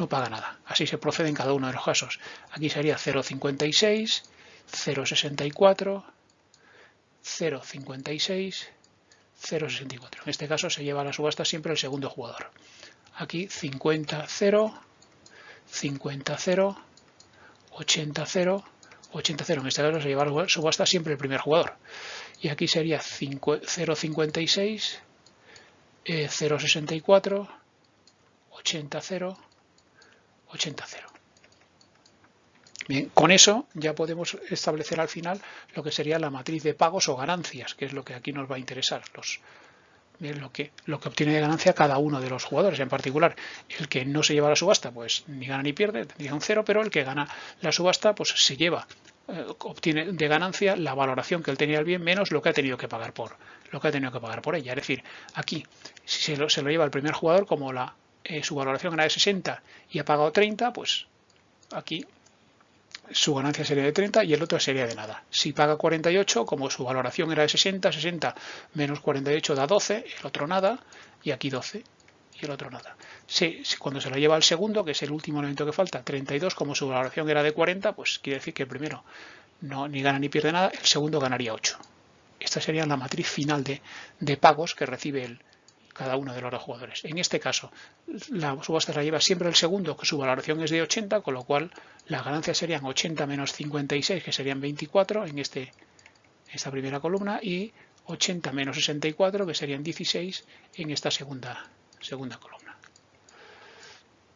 paga nada. Así se procede en cada uno de los casos. Aquí sería 0,56, 0,64, 0,56, 0,64. En este caso se lleva a la subasta siempre el segundo jugador. Aquí 50-0, 50-0, 80-0, 80-0. En este caso se lleva a la subasta siempre el primer jugador. Y aquí sería 0,56, 0,64, 80-0, 80-0. Bien, con eso ya podemos establecer al final lo que sería la matriz de pagos o ganancias, que es lo que aquí nos va a interesar. Lo que obtiene de ganancia cada uno de los jugadores. En particular, el que no se lleva la subasta, pues ni gana ni pierde, tendría un 0, pero el que gana la subasta, pues se lleva, obtiene de ganancia la valoración que él tenía el bien menos lo que ha tenido que pagar por ella. Es decir, aquí, si se lo lleva el primer jugador, como su valoración era de 60 y ha pagado 30, pues aquí su ganancia sería de 30 y el otro sería de nada. Si paga 48, como su valoración era de 60, 60 menos 48 da 12, el otro nada, y aquí 12 y el otro nada. Cuando se lo lleva al segundo, que es el último elemento que falta, 32, como su valoración era de 40, pues quiere decir que el primero ni gana ni pierde nada, el segundo ganaría 8. Esta sería la matriz final de pagos que recibe cada uno de los dos jugadores. En este caso, la subasta la lleva siempre el segundo, que su valoración es de 80, con lo cual las ganancias serían 80 menos 56, que serían 24 en este esta primera columna, y 80 menos 64, que serían 16, en esta segunda columna.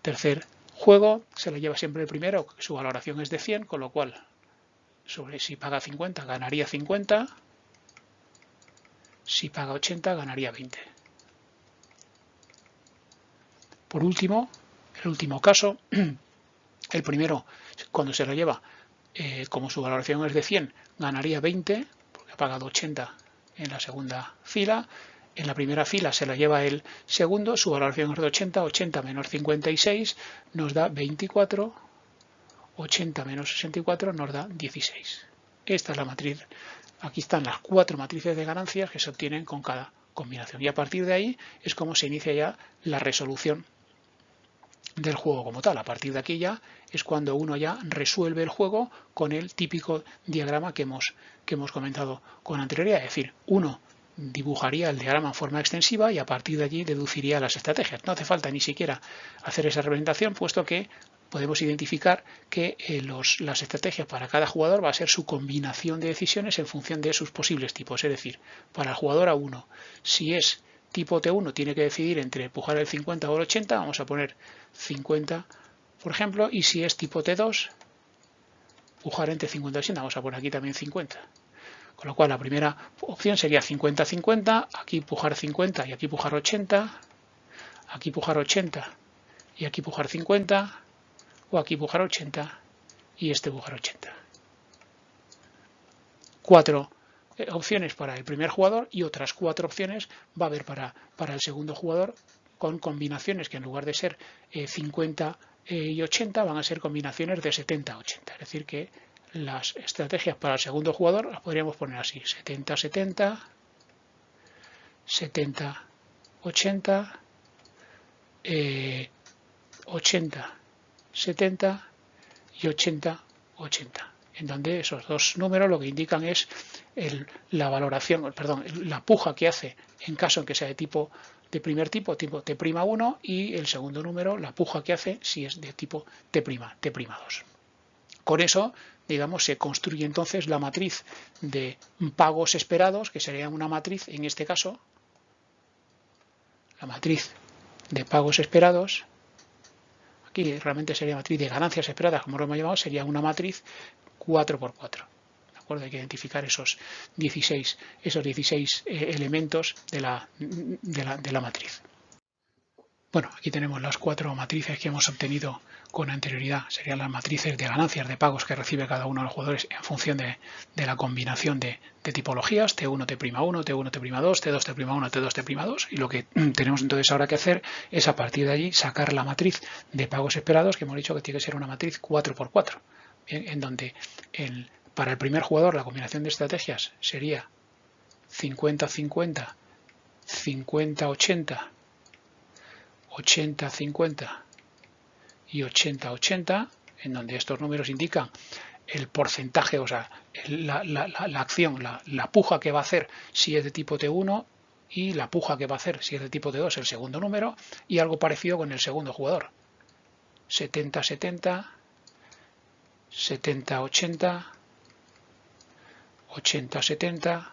Tercer juego, se lo lleva siempre el primero, su valoración es de 100, con lo cual, si paga 50, ganaría 50, si paga 80, ganaría 20. Por último, el último caso, el primero, cuando se lo lleva, como su valoración es de 100, ganaría 20, porque ha pagado 80 en la segunda fila. En la primera fila se la lleva el segundo, su valoración es de 80, 80 menos 56 nos da 24, 80 menos 64 nos da 16. Esta es la matriz. Aquí están las 4 matrices de ganancias que se obtienen con cada combinación. Y a partir de ahí es como se inicia ya la resolución del juego como tal. A partir de aquí ya es cuando uno ya resuelve el juego con el típico diagrama que hemos comentado con anterioridad. Es decir, uno dibujaría el diagrama en forma extensiva y a partir de allí deduciría las estrategias. No hace falta ni siquiera hacer esa representación, puesto que podemos identificar que las estrategias para cada jugador va a ser su combinación de decisiones en función de sus posibles tipos. Es decir, para el jugador A1, si es tipo T1, tiene que decidir entre pujar el 50 o el 80, vamos a poner 50, por ejemplo, y si es tipo T2, pujar entre 50 y 80, vamos a poner aquí también 50. Con lo cual la primera opción sería 50-50, aquí pujar 50 y aquí pujar 80, aquí pujar 80 y aquí pujar 50, o aquí pujar 80 y este pujar 80. 4 opciones para el primer jugador y otras 4 opciones va a haber para el segundo jugador, con combinaciones que en lugar de ser 50 y 80 van a ser combinaciones de 70-80. Es decir que las estrategias para el segundo jugador las podríamos poner así: 70-70, 70-80, 80-70 y 80-80, en donde esos dos números lo que indican es la valoración, la puja que hace en caso en que sea de primer tipo T'1, y el segundo número, la puja que hace si es de tipo T'2. Con eso, digamos, se construye entonces la matriz de pagos esperados, que sería una matriz, en este caso, la matriz de pagos esperados. Aquí realmente sería matriz de ganancias esperadas, como lo hemos llamado, sería una matriz 4×4. ¿De acuerdo? Hay que identificar esos 16 elementos de la matriz. Bueno, aquí tenemos las 4 matrices que hemos obtenido con anterioridad. Serían las matrices de ganancias de pagos que recibe cada uno de los jugadores en función de la combinación de tipologías: T1, T'1, T1, T'2, T2, T'1, T2, T'2. Y lo que tenemos entonces ahora que hacer es, a partir de allí, sacar la matriz de pagos esperados, que hemos dicho que tiene que ser una matriz 4×4. Bien, en donde para el primer jugador la combinación de estrategias sería 50-50, 50-80, 80-50 y 80-80, en donde estos números indican el porcentaje, o sea, la acción, la puja que va a hacer si es de tipo T1 y la puja que va a hacer si es de tipo T2, el segundo número, y algo parecido con el segundo jugador: 70-70, 70-80, 80-70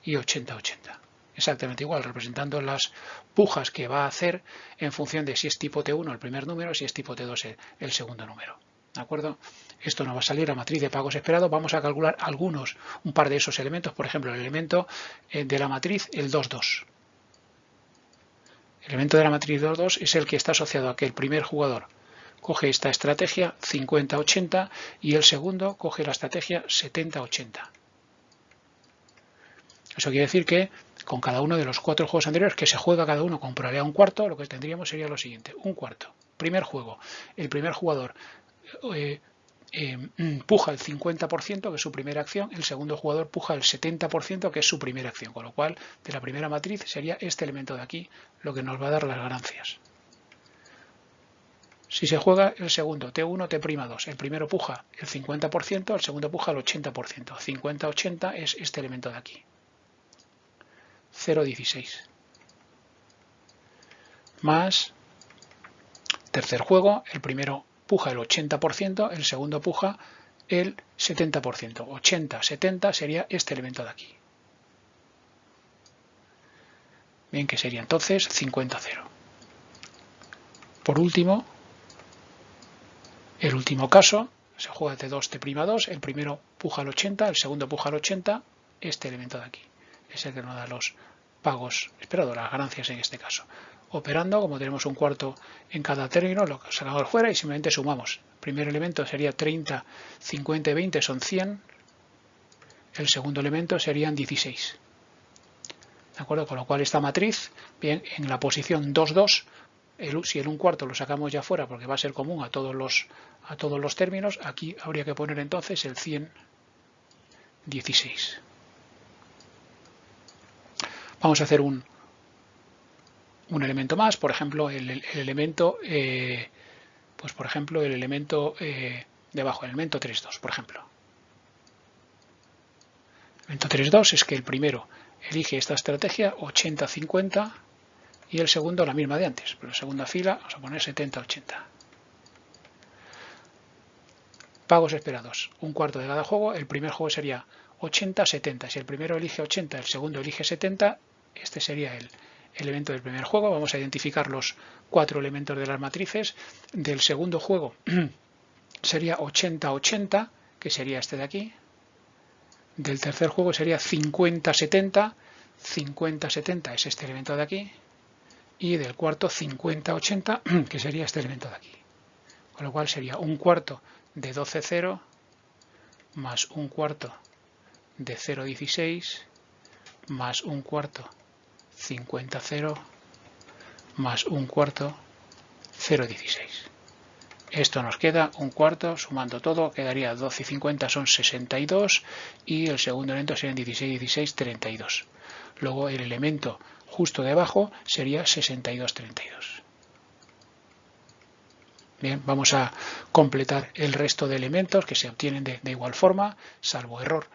y 80-80. Exactamente igual, representando las pujas que va a hacer en función de si es tipo T1 el primer número, si es tipo T2 el segundo número. ¿De acuerdo? Esto nos va a salir a matriz de pagos esperados. Vamos a calcular un par de esos elementos. Por ejemplo, el elemento de la matriz, el 2-2. El elemento de la matriz 2-2 es el que está asociado a que el primer jugador coge esta estrategia 50-80 y el segundo coge la estrategia 70-80. Eso quiere decir que con cada uno de los 4 juegos anteriores, que se juega cada uno con probabilidad 1/4, lo que tendríamos sería lo siguiente: 1/4. Primer juego, el primer jugador puja el 50%, que es su primera acción, el segundo jugador puja el 70%, que es su primera acción, con lo cual de la primera matriz sería este elemento de aquí lo que nos va a dar las ganancias. Si se juega el segundo, T1, T'2, el primero puja el 50%, el segundo puja el 80%. 50-80 es este elemento de aquí. 0,16. Más tercer juego, el primero puja el 80%, el segundo puja el 70%. 80, 70 sería este elemento de aquí. Bien, que sería entonces 50, 0. Por último, el último caso, se juega de 2 T'2, el primero puja al 80, el segundo puja al 80, este elemento de aquí es el que nos da los pagos esperados, las ganancias en este caso. Operando, como tenemos un cuarto en cada término, lo sacamos fuera y simplemente sumamos. El primer elemento sería 30, 50 y 20 son 100, el segundo elemento serían 16. ¿De acuerdo? Con lo cual esta matriz, bien, en la posición 2, 2, si el 1/4 lo sacamos ya fuera porque va a ser común a todos los términos, aquí habría que poner entonces el 116. Vamos a hacer un elemento más, por ejemplo, el elemento, pues por ejemplo, el elemento debajo, el elemento 3,2, por ejemplo. El elemento 3,2 es que el primero elige esta estrategia 80-50 y el segundo la misma de antes, pero en la segunda fila vamos a poner 70-80. Pagos esperados, 1/4 de cada juego, el primer juego sería 80-70, si el primero elige 80, el segundo elige 70, este sería el elemento del primer juego. Vamos a identificar los 4 elementos de las matrices. Del segundo juego sería 80-80, que sería este de aquí. Del tercer juego sería 50-70, 50-70 es este elemento de aquí. Y del cuarto 50-80, que sería este elemento de aquí. Con lo cual sería 1/4 de 12-0 más 1/4 de 0,16 más 1/4 50-0 más 1/4 0,16. Esto nos queda 1/4, sumando todo, quedaría 12 y 50 son 62 y el segundo elemento serían 16, 16, 32. Luego el elemento justo debajo sería 62, 32. Bien, vamos a completar el resto de elementos que se obtienen de igual forma, salvo error.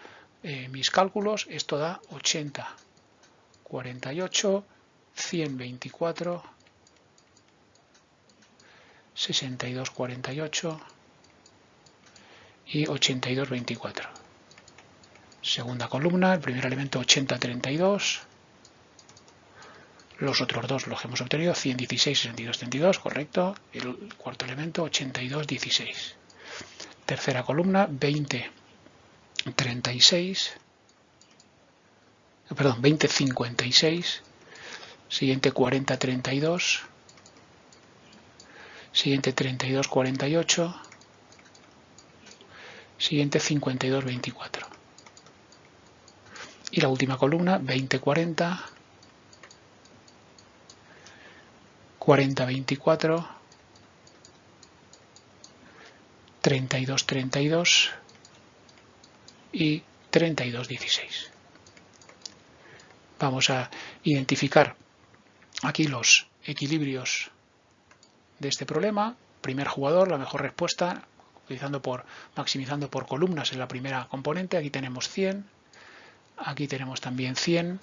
Mis cálculos, esto da 80, 48, 124, 62, 48 y 82, 24. Segunda columna, el primer elemento 80, 32. Los otros dos los hemos obtenido, 116, 62, 32, correcto. El cuarto elemento 82, 16. Tercera columna, 20, 36. Perdón, 20, 56. Siguiente 40, 32. Siguiente 32, 48. Siguiente 52, 24. Y la última columna, 20, 40. 40, 24, 32, 32 y 32, 16. Vamos a identificar aquí los equilibrios de este problema. Primer jugador, la mejor respuesta, maximizando por columnas en la primera componente. Aquí tenemos 100, aquí tenemos también 100,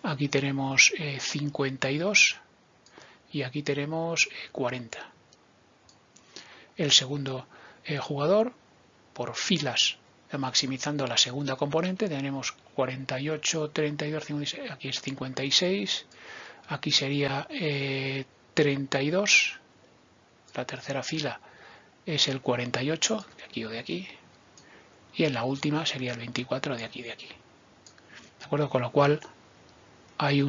aquí tenemos 52. Y aquí tenemos 40. El segundo jugador, por filas, maximizando la segunda componente, tenemos 48, 32, 56, aquí es 56, aquí sería 32, la tercera fila es el 48, de aquí o de aquí, y en la última sería el 24 de aquí, de aquí. ¿De acuerdo? Con lo cual hay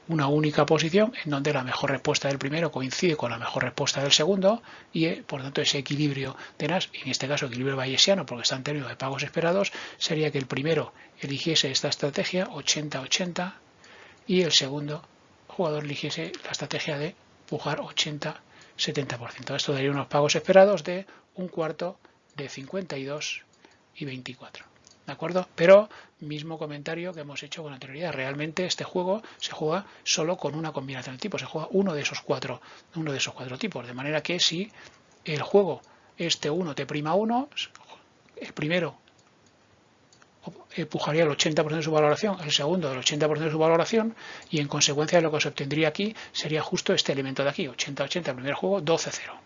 una única posición en donde la mejor respuesta del primero coincide con la mejor respuesta del segundo y por tanto ese equilibrio de Nash, en este caso equilibrio bayesiano porque está en términos de pagos esperados, sería que el primero eligiese esta estrategia 80-80 y el segundo jugador eligiese la estrategia de pujar 80-70%. Esto daría unos pagos esperados de 1/4 de 52 y 24. ¿De acuerdo? Pero mismo comentario que hemos hecho con anterioridad. Realmente este juego se juega solo con una combinación de tipos. Se juega uno de esos cuatro tipos. De manera que si el juego es T1, T'1, el primero pujaría el 80% de su valoración, el segundo el 80% de su valoración y en consecuencia lo que se obtendría aquí sería justo este elemento de aquí, 80-80, el primer juego, 12-0.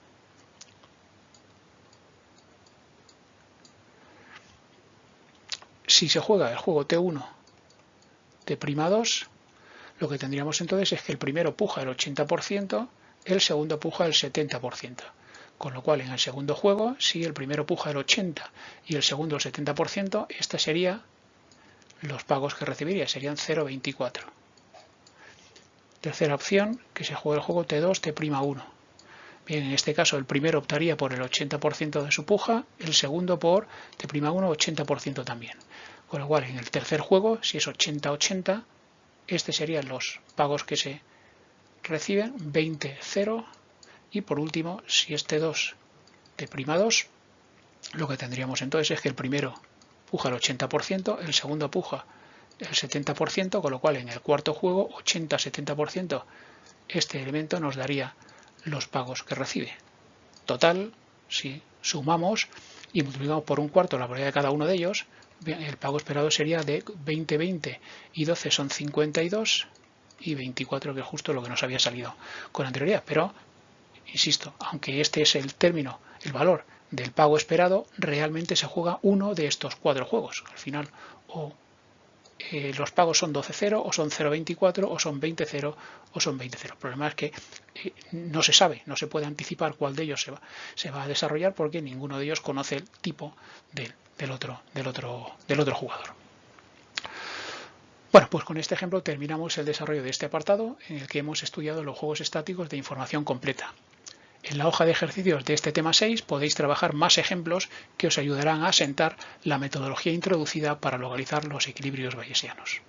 Si se juega el juego T1, T'2, lo que tendríamos entonces es que el primero puja el 80%, el segundo puja el 70%. Con lo cual, en el segundo juego, si el primero puja el 80% y el segundo el 70%, este sería los pagos que recibiría, serían 0,24. Tercera opción, que se juegue el juego T2, T'1. Bien, en este caso el primero optaría por el 80% de su puja, el segundo por T'1 80% también. Con lo cual, en el tercer juego, si es 80-80, este serían los pagos que se reciben, 20-0. Y por último, si es T2, T'2, lo que tendríamos entonces es que el primero puja el 80%, el segundo puja el 70%, con lo cual en el cuarto juego, 80-70%, este elemento nos daría los pagos que recibe. Total, si sumamos y multiplicamos por un cuarto la probabilidad de cada uno de ellos, el pago esperado sería de 20-20 y 12 son 52 y 24, que es justo lo que nos había salido con anterioridad. Pero, insisto, aunque este es el término, el valor del pago esperado, realmente se juega uno de estos 4 juegos. Al final, los pagos son 12-0, o son 0,24, o son 20-0, o son 20-0. El problema es que no se sabe, no se puede anticipar cuál de ellos se va a desarrollar porque ninguno de ellos conoce el tipo del otro jugador. Bueno, pues con este ejemplo terminamos el desarrollo de este apartado en el que hemos estudiado los juegos estáticos de información completa. En la hoja de ejercicios de este tema 6 podéis trabajar más ejemplos que os ayudarán a asentar la metodología introducida para localizar los equilibrios bayesianos.